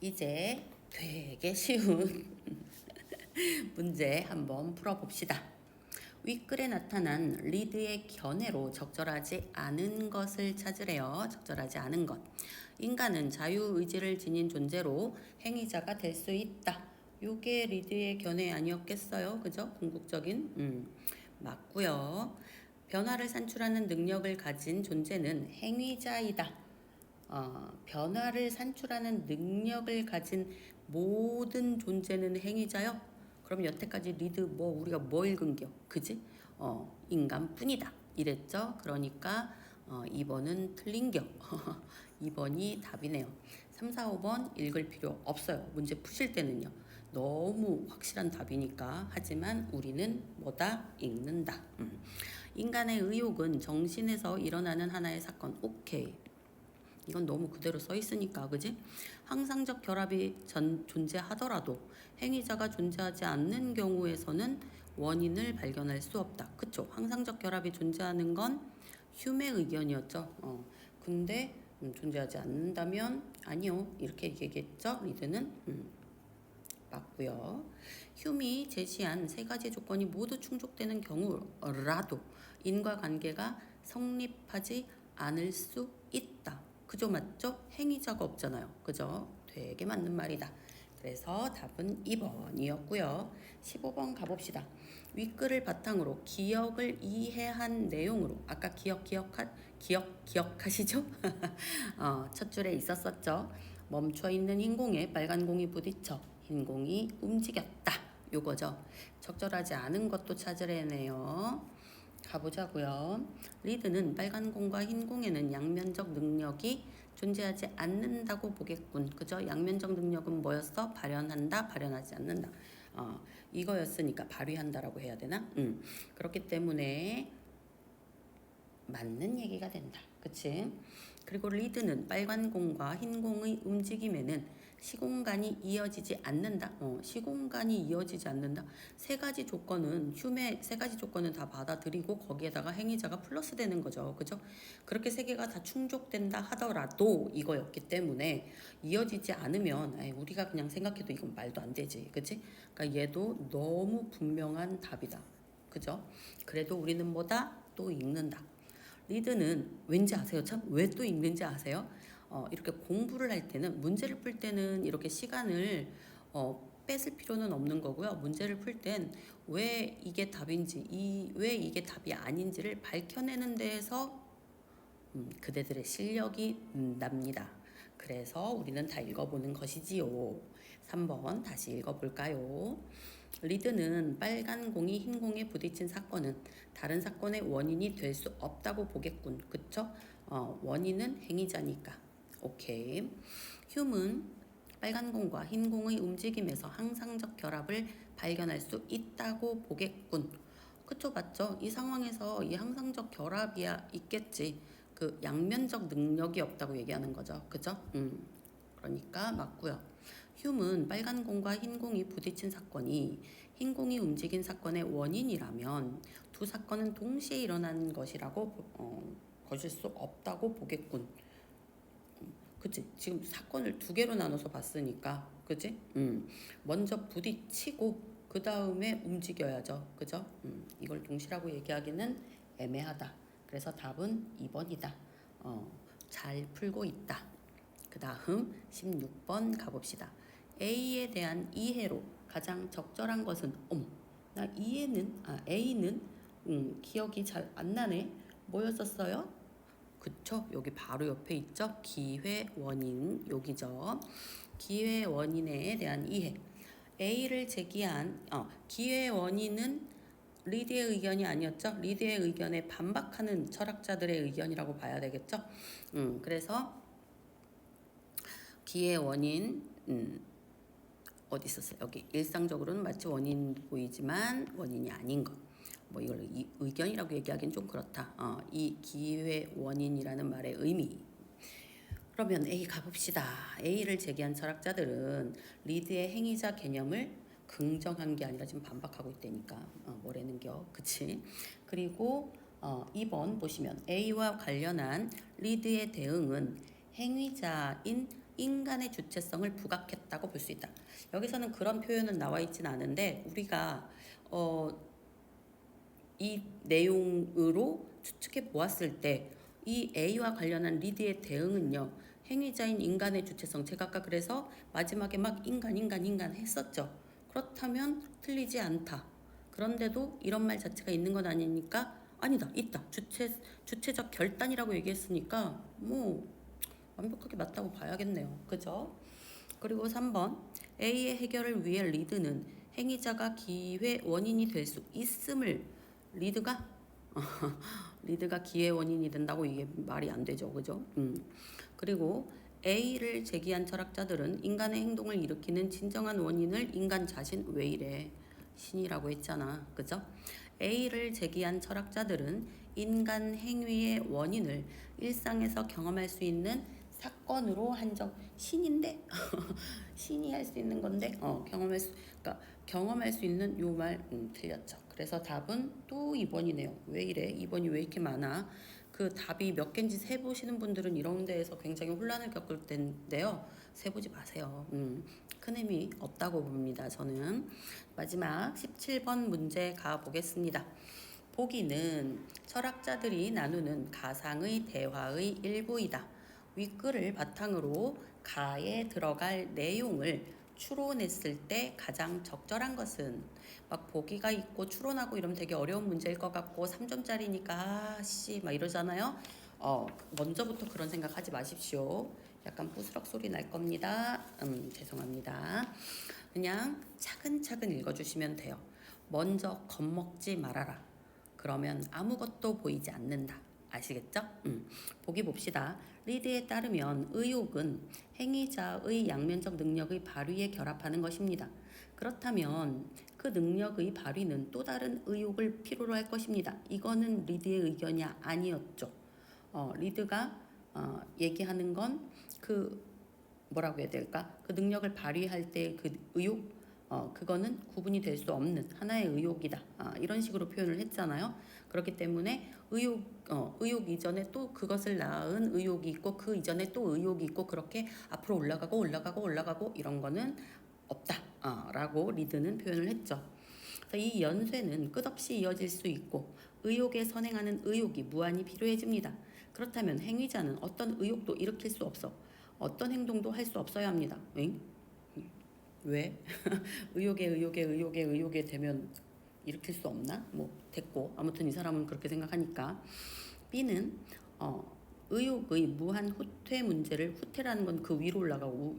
이제 되게 쉬운 문제 한번 풀어봅시다. 윗글에 나타난 리드의 견해로 적절하지 않은 것을 찾으래요. 적절하지 않은 것. 인간은 자유의지를 지닌 존재로 행위자가 될 수 있다. 요게 리드의 견해 아니었겠어요? 그죠? 궁극적인. 맞고요. 변화를 산출하는 능력을 가진 존재는 행위자이다. 변화를 산출하는 능력을 가진 모든 존재는 행위자요? 그럼 여태까지 리드 우리가 뭐 읽은겨? 그지? 인간뿐이다. 이랬죠? 그러니까 2번은 틀린겨. 2번이 답이네요. 3, 4, 5번 읽을 필요 없어요. 문제 푸실 때는요. 너무 확실한 답이니까. 하지만 우리는 뭐다? 읽는다. 인간의 의욕은 정신에서 일어나는 하나의 사건. 오케이. 이건 너무 그대로 써 있으니까, 그지? 항상적 결합이 존재하더라도 행위자가 존재하지 않는 경우에서는 원인을 발견할 수 없다. 그쵸? 항상적 결합이 존재하는 건 휴메 의견이었죠. 근데 존재하지 않는다면 아니요. 이렇게 얘기했죠. 리드는 맞고요. 휴미 제시한 세 가지 조건이 모두 충족되는 경우라도 인과관계가 성립하지 않을 수 있다. 그죠? 맞죠? 행위자가 없잖아요. 그죠? 되게 맞는 말이다. 그래서 답은 2번이었고요. 15번 가봅시다. 윗글을 바탕으로 기억을 이해한 내용으로 아까 기억하시죠? 첫 줄에 있었었죠. 멈춰있는 흰 공에 빨간 공이 부딪혀 흰 공이 움직였다. 요거죠. 적절하지 않은 것도 찾으래네요. 가보자고요. 리드는 빨간 공과 흰 공에는 양면적 능력이 존재하지 않는다고 보겠군. 그죠? 양면적 능력은 뭐였어? 발현한다, 발현하지 않는다. 이거였으니까 발휘한다라고 해야 되나? 그렇기 때문에 맞는 얘기가 된다. 그치? 그리고 리드는 빨간 공과 흰 공의 움직임에는 시공간이 이어지지 않는다. 시공간이 이어지지 않는다. 세 가지 조건은 세 가지 조건은 다 받아들이고 거기에다가 행위자가 플러스 되는 거죠. 그죠? 그렇게 세 개가 다 충족된다 하더라도 이거였기 때문에 이어지지 않으면 우리가 그냥 생각해도 이건 말도 안 되지. 그치? 그러니까 얘도 너무 분명한 답이다. 그죠? 그래도 우리는 뭐다? 또 읽는다. 리드는 왠지 아세요? 참 왜 또 읽는지 아세요? 이렇게 공부를 할 때는 문제를 풀 때는 이렇게 시간을 뺏을 필요는 없는 거고요. 문제를 풀 땐 왜 이게 답인지, 왜 이게 답이 아닌지를 밝혀내는 데에서 그대들의 실력이 납니다. 그래서 우리는 다 읽어보는 것이지요. 3번 다시 읽어볼까요? 리드는 빨간 공이 흰 공에 부딪힌 사건은 다른 사건의 원인이 될 수 없다고 보겠군. 그쵸? 원인은 행위자니까. 오케이. 휴은 빨간 공과 흰 공의 움직임에서 항상적 결합을 발견할 수 있다고 보겠군. 그쵸, 맞죠? 이 상황에서 이 항상적 결합이야 있겠지. 그 양면적 능력이 없다고 얘기하는 거죠. 그죠? 그러니까 맞고요. 휴은 빨간 공과 흰 공이 부딪힌 사건이 흰 공이 움직인 사건의 원인이라면 두 사건은 동시에 일어난 것일 수 없다고 보겠군. 그치? 지금 사건을 두 개로 나눠서 봤으니까, 그치? 먼저 부딪히고 그 다음에 움직여야죠. 그죠? 이걸 동시라고 얘기하기는 애매하다. 그래서 답은 2번이다. 잘 풀고 있다. 그 다음 16번 가봅시다. A에 대한 이해로 가장 적절한 것은 나 A는 기억이 잘 안 나네. 뭐였었어요? 그쵸? 여기 바로 옆에 있죠? 기회 원인 여기죠. 기회 원인에 대한 이해. A를 제기한 기회 원인은 리드의 의견이 아니었죠? 리드의 의견에 반박하는 철학자들의 의견이라고 봐야 되겠죠? 그래서 기회 원인 어디 있었어요? 여기 일상적으로는 마치 원인 보이지만 원인이 아닌 것. 이걸 의견이라고 얘기하기는 좀 그렇다. 이 기회 원인이라는 말의 의미. 그러면 A 가봅시다. A를 제기한 철학자들은 리드의 행위자 개념을 긍정한 게 아니라 지금 반박하고 있다니까. 뭐라는겨? 그치? 그리고 2번 보시면 A와 관련한 리드의 대응은 행위자인 인간의 주체성을 부각했다고 볼 수 있다. 여기서는 그런 표현은 나와 있진 않은데 우리가 이 내용으로 추측해 보았을 때 이 A와 관련한 리드의 대응은요. 행위자인 인간의 주체성. 제가 아까 그래서 마지막에 막 인간 했었죠. 그렇다면 틀리지 않다. 그런데도 이런 말 자체가 있는 건 아니니까 아니다. 있다. 주체적 결단이라고 얘기했으니까 뭐 완벽하게 맞다고 봐야겠네요. 그죠? 그리고 3번 A의 해결을 위해 리드는 행위자가 기회 원인이 될 수 있음을 리드가 리드가 기회 원인이 된다고 이게 말이 안 되죠. 그죠? 그리고 A를 제기한 철학자들은 인간의 행동을 일으키는 진정한 원인을 인간 자신 왜 이래? 신이라고 했잖아. 그죠? A를 제기한 철학자들은 인간 행위의 원인을 일상에서 경험할 수 있는 사건으로 한정. 신인데 신이 할 수 있는 건데 그러니까 경험할 수 있는 요 말 틀렸죠. 그래서 답은 또 2번이네요. 왜 이래? 2번이 왜 이렇게 많아? 그 답이 몇 개인지 세보시는 분들은 이런 데에서 굉장히 혼란을 겪을 텐데요. 세보지 마세요. 큰 의미 없다고 봅니다. 저는 마지막 17번 문제 가보겠습니다. 보기는 철학자들이 나누는 가상의 대화의 일부이다. 윗글을 바탕으로 가에 들어갈 내용을 추론했을 때 가장 적절한 것은 막 보기가 있고 추론하고 이러면 되게 어려운 문제일 것 같고 3점짜리니까 아씨 막 이러잖아요. 먼저부터 그런 생각하지 마십시오. 약간 부스럭 소리 날 겁니다. 죄송합니다. 그냥 차근차근 읽어주시면 돼요. 먼저 겁먹지 말아라. 그러면 아무것도 보이지 않는다. 아시겠죠? 보기 봅시다. 리드에 따르면 의욕은 행위자의 양면적 능력의 발휘에 결합하는 것입니다. 그렇다면 그 능력의 발휘는 또 다른 의욕을 필요로 할 것입니다. 이거는 리드의 의견이 아니었죠. 리드가 얘기하는 건 그 뭐라고 해야 될까? 그 능력을 발휘할 때 그 의욕 그거는 구분이 될 수 없는 하나의 의욕이다. 이런 식으로 표현을 했잖아요. 그렇기 때문에 의욕 이전에 또 그것을 낳은 의욕이 있고 그 이전에 또 의욕이 있고 그렇게 앞으로 올라가고 이런 거는 없다. 라고 리드는 표현을 했죠. 그래서 이 연쇄는 끝없이 이어질 수 있고 의욕에 선행하는 의욕이 무한히 필요해집니다. 그렇다면 행위자는 어떤 의욕도 일으킬 수 없어. 어떤 행동도 할 수 없어야 합니다. 응? 왜? 의욕에 되면 일으킬 수 없나? 뭐 됐고 아무튼 이 사람은 그렇게 생각하니까 B는 의욕의 무한 후퇴 문제를 후퇴라는 건 그 위로 올라가고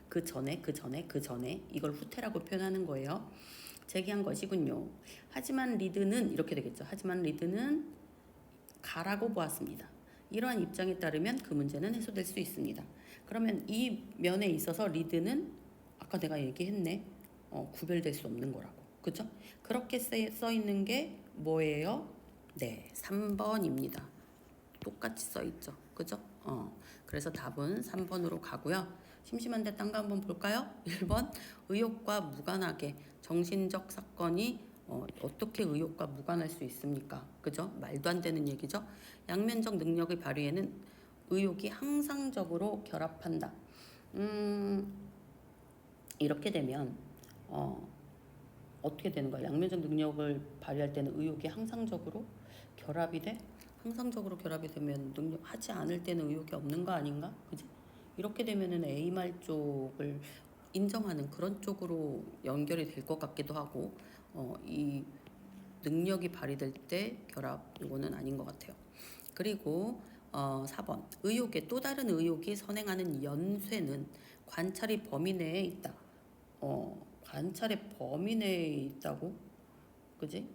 그 전에 이걸 후퇴라고 표현하는 거예요. 제기한 것이군요. 하지만 리드는 이렇게 되겠죠. 하지만 리드는 가라고 보았습니다. 이러한 입장에 따르면 그 문제는 해소될 수 있습니다. 그러면 이 면에 있어서 리드는 아까 내가 얘기했네. 구별될 수 없는 거라고. 그죠? 그렇게 써 있는 게 뭐예요? 네, 3번입니다. 똑같이 써 있죠. 그죠? 그래서 답은 3번으로 가고요. 심심한데 딴 거 한번 볼까요? 1번 의욕과 무관하게 정신적 사건이 어떻게 의욕과 무관할 수 있습니까? 그죠? 말도 안 되는 얘기죠. 양면적 능력의 발휘에는 의욕이 항상적으로 결합한다. 이렇게 되면 어떻게 되는 거야? 양면적 능력을 발휘할 때는 의욕이 항상적으로 결합이 돼? 항상적으로 결합이 되면 하지 않을 때는 의욕이 없는 거 아닌가? 그지? 이렇게 되면은 A 말 쪽을 인정하는 그런 쪽으로 연결이 될 것 같기도 하고 이 능력이 발휘될 때 결합 이거는 아닌 것 같아요. 그리고 4번 의욕의 또 다른 의욕이 선행하는 연쇄는 관찰의 범위 내에 있다. 관찰의 범위 내에 있다고? 그지?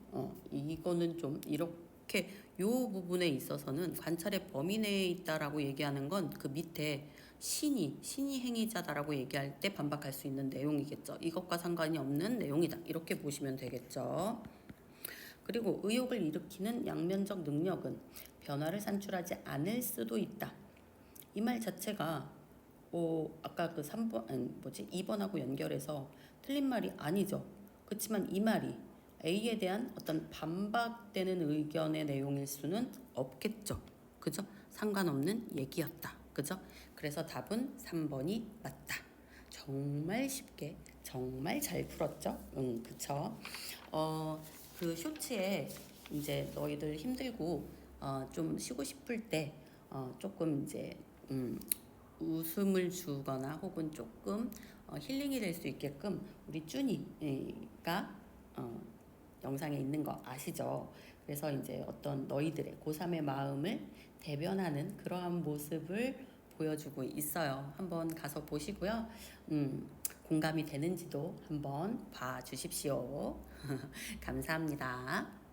이거는 좀 이렇게 요 부분에 있어서는 관찰의 범위 내에 있다라고 얘기하는 건 그 밑에 신이 행위자다라고 얘기할 때 반박할 수 있는 내용이겠죠. 이것과 상관이 없는 내용이다. 이렇게 보시면 되겠죠. 그리고 의욕을 일으키는 양면적 능력은 변화를 산출하지 않을 수도 있다. 이 말 자체가 아까 그 2번하고 연결해서 틀린 말이 아니죠. 그렇지만 이 말이 A에 대한 어떤 반박되는 의견의 내용일 수는 없겠죠. 그죠? 상관없는 얘기였다. 그죠? 그래서 답은 3번이 맞다. 정말 쉽게 정말 잘 풀었죠? 그쵸? 그 쇼츠에 이제 너희들 힘들고 좀 쉬고 싶을 때 조금 이제 웃음을 주거나 혹은 조금 힐링이 될 수 있게끔 우리 쭈니가 영상에 있는 거 아시죠? 그래서 이제 어떤 너희들의 고3의 마음을 대변하는 그러한 모습을 보여주고 있어요. 한번 가서 보시고요. 공감이 되는지도 한번 봐 주십시오. 감사합니다.